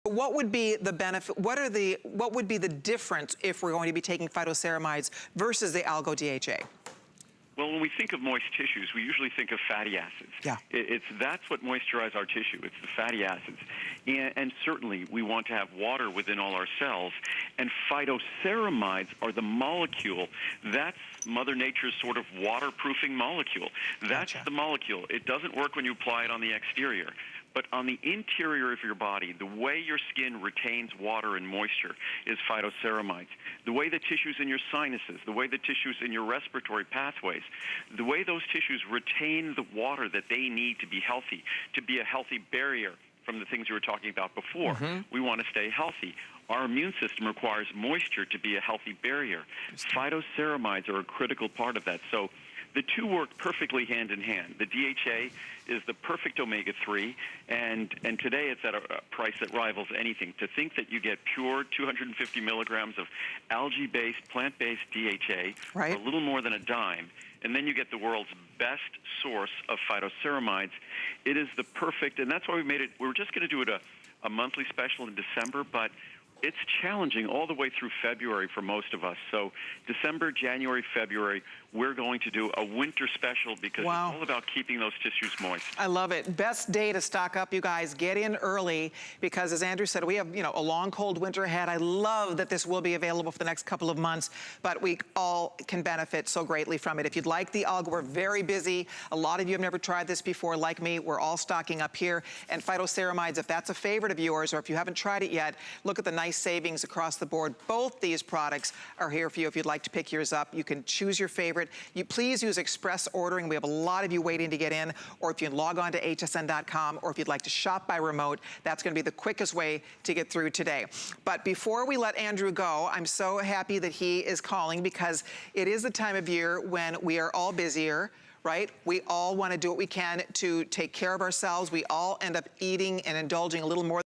What would be the benefit? What would be the difference if we're going to be taking phytoceramides versus the algo DHA? Well, when we think of moist tissues, we usually think of fatty acids. Yeah. That's what moisturizes our tissue. It's the fatty acids. And certainly, we want to have water within all our cells. And phytoceramides are the molecule. That's Mother Nature's sort of waterproofing molecule. That's Gotcha. the molecule. It doesn't work when you apply it on the exterior. But on the interior of your body, the way your skin retains water and moisture is phytoceramides. The way the tissues in your sinuses, the way the tissues in your respiratory pathways, the way those tissues retain the water that they need to be a healthy barrier from the things we were talking about before. We want to stay healthy. Our immune system requires moisture to be a healthy barrier. Phytoceramides are a critical part of that. So the two work perfectly hand in hand. The DHA is the perfect omega-3, and today it's at a price that rivals anything. To think that you get pure 250 milligrams of algae-based, plant-based DHA for a little more than a dime, and then you get the world's best source of phytoceramides, it is the perfect, and that's why we made it. We were just going to do it a monthly special in December, but it's challenging all the way through February for most of us. So December, January, February, we're going to do a winter special because it's all about keeping those tissues moist. I love it. Best day to stock up, you guys. Get in early because, as Andrew said, we have, a long, cold winter ahead. I love that this will be available for the next couple of months, but we all can benefit so greatly from it. If you'd like the alga, we're very busy. A lot of you have never tried this before, like me. We're all stocking up here. And phytoceramides, if that's a favorite of yours or if you haven't tried it yet, look at the nice savings across the board. Both these products are here for you if you'd like to pick yours up. You can choose your favorite. You please use express ordering. We have a lot of you waiting to get in, or if you log on to hsn.com, or if you'd like to shop by remote, that's going to be the quickest way to get through today. But before we let Andrew go, I'm so happy that he is calling because it is the time of year when we are all busier, right? We all want to do what we can to take care of ourselves. We all end up eating and indulging a little more